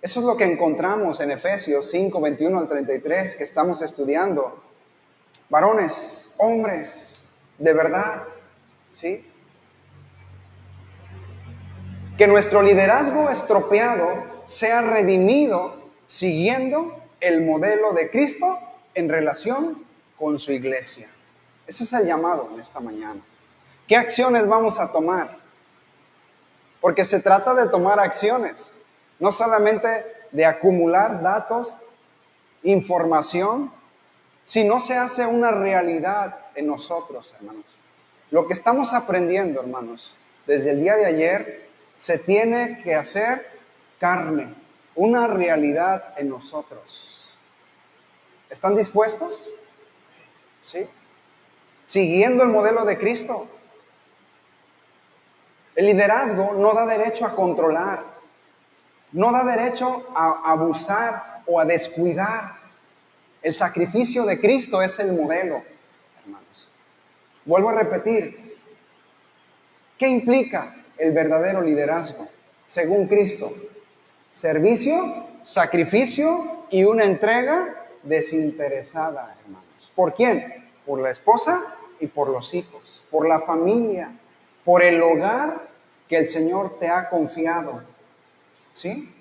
Eso es lo que encontramos en Efesios 5, 21 al 33 que estamos estudiando. Varones, hombres, de verdad, ¿sí? Que nuestro liderazgo estropeado sea redimido siguiendo el modelo de Cristo en relación con su iglesia. Ese es el llamado en esta mañana. ¿Qué acciones vamos a tomar? Porque se trata de tomar acciones, no solamente de acumular datos, información, sino se hace una realidad en nosotros, hermanos. Lo que estamos aprendiendo, hermanos, desde el día de ayer, se tiene que hacer carne, una realidad en nosotros. ¿Están dispuestos? ¿Sí? Siguiendo el modelo de Cristo. El liderazgo no da derecho a controlar, no da derecho a abusar o a descuidar. El sacrificio de Cristo es el modelo, hermanos. Vuelvo a repetir, ¿qué implica el verdadero liderazgo según Cristo? Servicio, sacrificio y una entrega desinteresada, hermanos. ¿Por quién? Por la esposa y por los hijos, por la familia, por el hogar que el Señor te ha confiado. ¿Sí?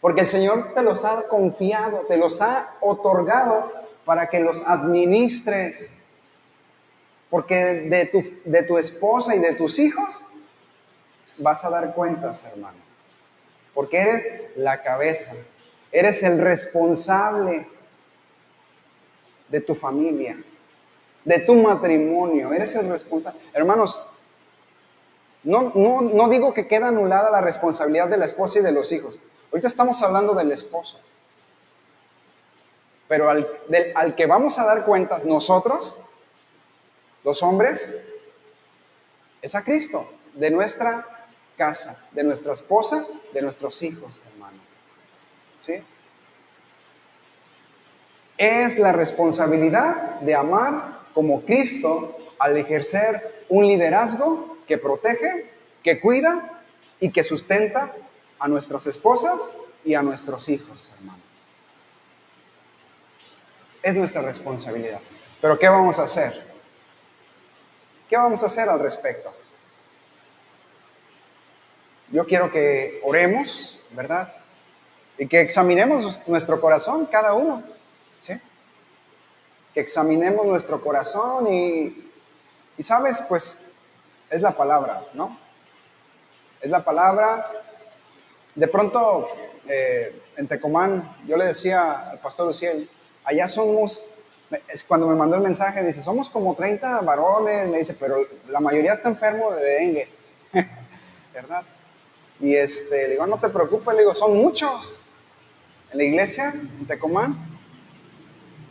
Porque el Señor te los ha confiado, te los ha otorgado para que los administres. Porque de tu esposa y de tus hijos vas a dar cuentas, hermano. Porque eres la cabeza, eres el responsable de tu familia, de tu matrimonio, eres el responsable. Hermanos, no digo que queda anulada la responsabilidad de la esposa y de los hijos. Ahorita estamos hablando del esposo. Pero al que vamos a dar cuentas nosotros, los hombres, es a Cristo, de nuestra casa, de nuestra esposa, de nuestros hijos, hermano. ¿Sí? Es la responsabilidad de amar como Cristo al ejercer un liderazgo que protege, que cuida y que sustenta a nuestras esposas y a nuestros hijos, hermano. Es nuestra responsabilidad. Pero ¿qué vamos a hacer? ¿Qué vamos a hacer al respecto? Yo quiero que oremos, ¿verdad? Y que examinemos nuestro corazón, cada uno, ¿sí? Que examinemos nuestro corazón y ¿sabes? Pues es la palabra, ¿no? Es la palabra. De pronto, en Tecomán, yo le decía al pastor Luciel, allá somos, es cuando me mandó el mensaje, dice, somos como 30 varones, me dice, pero la mayoría está enfermo de dengue, ¿verdad? Y le digo, no te preocupes, le digo, son muchos. En la iglesia, en Tecomán,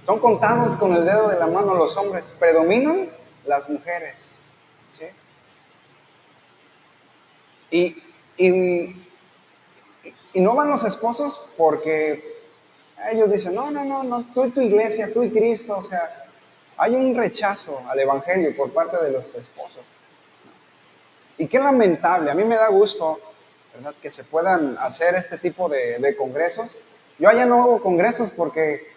son contados con el dedo de la mano los hombres, predominan las mujeres, ¿sí? Y no van los esposos porque ellos dicen, no, tú y tu iglesia, tú y Cristo, o sea, hay un rechazo al evangelio por parte de los esposos. Y qué lamentable, a mí me da gusto, ¿verdad?, que se puedan hacer este tipo de congresos. Yo allá no hago congresos porque,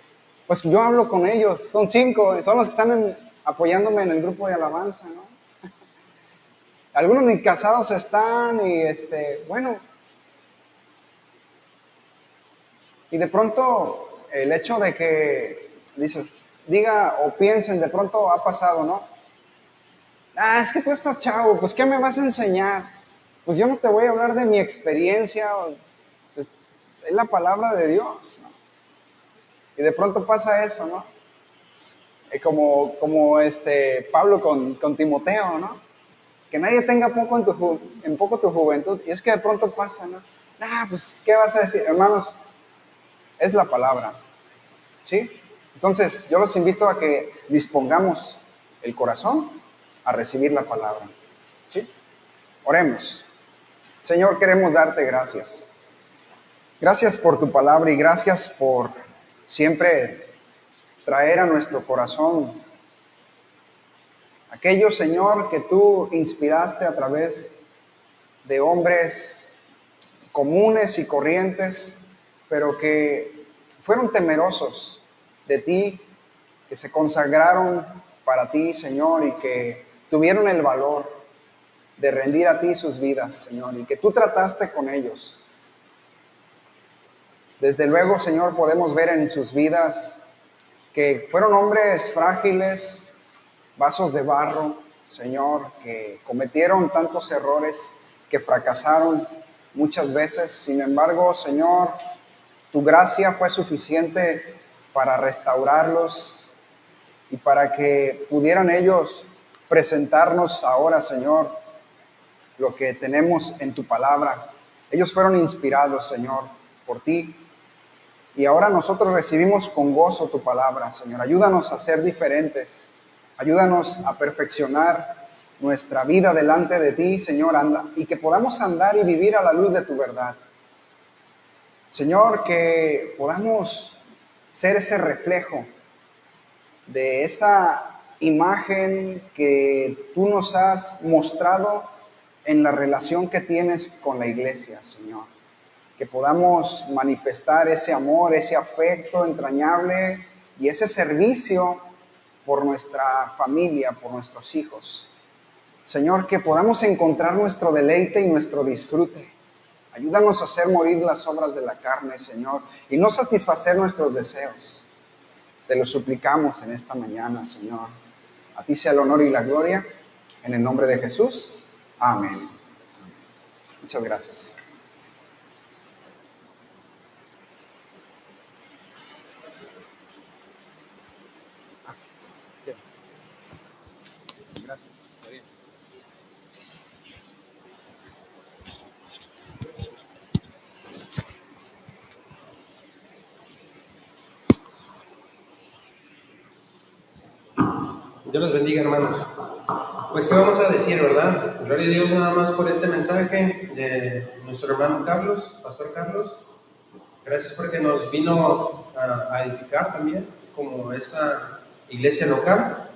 pues yo hablo con ellos, son 5, son los que están apoyándome en el grupo de alabanza, ¿no? Algunos ni casados están y bueno. Y de pronto el hecho de que dices, diga o piensen, de pronto ha pasado, ¿no? Es que tú estás chavo, pues ¿qué me vas a enseñar? Pues yo no te voy a hablar de mi experiencia, pues, es la palabra de Dios, ¿no? Y de pronto pasa eso, ¿no? Como Pablo con Timoteo, ¿no? Que nadie tenga poco en poco tu juventud. Y es que de pronto pasa, ¿no? Pues ¿qué vas a decir? Hermanos, es la palabra, ¿sí? Entonces, yo los invito a que dispongamos el corazón a recibir la palabra, ¿sí? Oremos. Señor, queremos darte gracias. Gracias por tu palabra y gracias por siempre traer a nuestro corazón aquello, Señor, que tú inspiraste a través de hombres comunes y corrientes, pero que fueron temerosos de ti, que se consagraron para ti, Señor, y que tuvieron el valor de rendir a ti sus vidas, Señor, y que tú trataste con ellos. Desde luego, Señor, podemos ver en sus vidas que fueron hombres frágiles, vasos de barro, Señor, que cometieron tantos errores, que fracasaron muchas veces. Sin embargo, Señor, tu gracia fue suficiente para restaurarlos y para que pudieran ellos presentarnos ahora, Señor, lo que tenemos en tu palabra. Ellos fueron inspirados, Señor, por ti. Y ahora nosotros recibimos con gozo tu palabra, Señor. Ayúdanos a ser diferentes. Ayúdanos a perfeccionar nuestra vida delante de ti, Señor, y que podamos andar y vivir a la luz de tu verdad. Señor, que podamos ser ese reflejo de esa imagen que tú nos has mostrado en la relación que tienes con la iglesia, Señor. Que podamos manifestar ese amor, ese afecto entrañable y ese servicio por nuestra familia, por nuestros hijos. Señor, que podamos encontrar nuestro deleite y nuestro disfrute. Ayúdanos a hacer morir las obras de la carne, Señor, y no satisfacer nuestros deseos. Te lo suplicamos en esta mañana, Señor. A ti sea el honor y la gloria, en el nombre de Jesús. Amén. Muchas gracias. Gracias. Dios los bendiga, hermanos. Pues, ¿qué vamos a decir, verdad? Gloria a Dios nada más por este mensaje de nuestro hermano Carlos, Pastor Carlos. Gracias porque nos vino a edificar también, como esta iglesia local.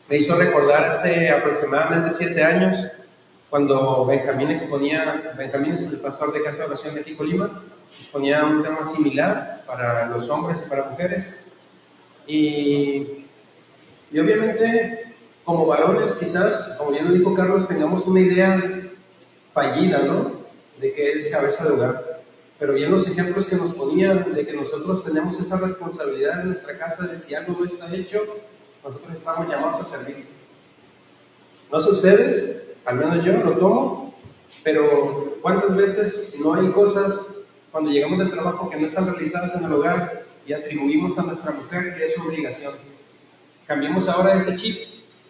Me hizo recordar hace aproximadamente 7 años, cuando Benjamín es el pastor de Casa de Oración de aquí, Colima, exponía un tema similar para los hombres y para mujeres. Y obviamente, como varones, quizás, como ya lo dijo Carlos, tengamos una idea fallida, ¿no? De que es cabeza de hogar. Pero bien los ejemplos que nos ponían de que nosotros tenemos esa responsabilidad en nuestra casa de si algo no está hecho, nosotros estamos llamados a servir. No sé ustedes, al menos yo lo tomo, pero ¿cuántas veces no hay cosas cuando llegamos del trabajo que no están realizadas en el hogar y atribuimos a nuestra mujer que es su obligación? Cambiemos ahora ese chip,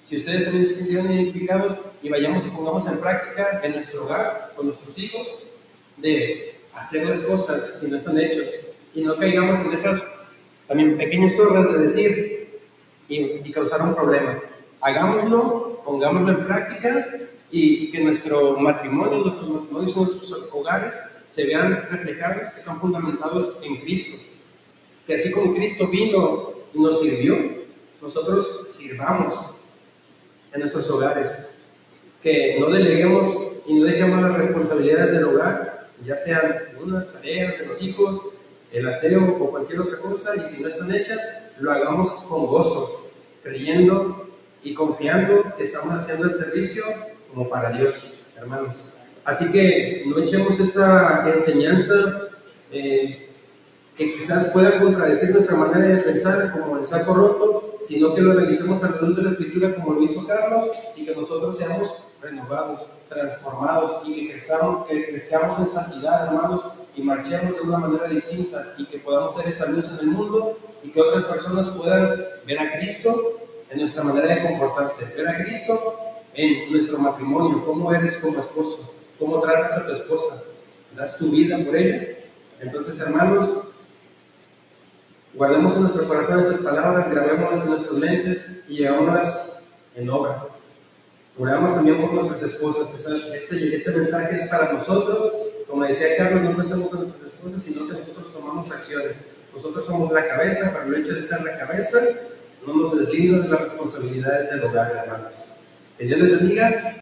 si ustedes también se sintieron identificados, y vayamos y pongamos en práctica en nuestro hogar, con nuestros hijos, de hacer las cosas si no están hechas, y no caigamos en esas también pequeñas obras de decir y causar un problema. Hagámoslo, pongámoslo en práctica, y que nuestro matrimonio, nuestros matrimonios, nuestros hogares se vean reflejados, que son fundamentados en Cristo. Que así como Cristo vino y nos sirvió, nosotros sirvamos en nuestros hogares, que no deleguemos y no dejemos las responsabilidades del hogar, ya sean unas tareas de los hijos, el aseo o cualquier otra cosa, y si no están hechas, lo hagamos con gozo, creyendo y confiando que estamos haciendo el servicio como para Dios, hermanos. Así que no echemos esta enseñanza que quizás pueda contradecir nuestra manera de pensar como el saco roto, sino que lo realicemos a la luz de la Escritura como lo hizo Carlos, y que nosotros seamos renovados, transformados, y que crezcamos en santidad, hermanos, y marchemos de una manera distinta, y que podamos ser esa luz en el mundo, y que otras personas puedan ver a Cristo en nuestra manera de comportarse, ver a Cristo en nuestro matrimonio, cómo eres como esposo, cómo tratas a tu esposa, das tu vida por ella. Entonces, hermanos, guardemos en nuestro corazón estas palabras, grabémoslas en nuestras mentes y llevémoslas en obra. Oramos también por nuestras esposas. Este mensaje es para nosotros. Como decía Carlos, no pensemos en nuestras esposas, sino que nosotros tomamos acciones. Nosotros somos la cabeza, pero el hecho de ser la cabeza no nos deslinda de las responsabilidades del hogar, hermanos. Que Dios les bendiga.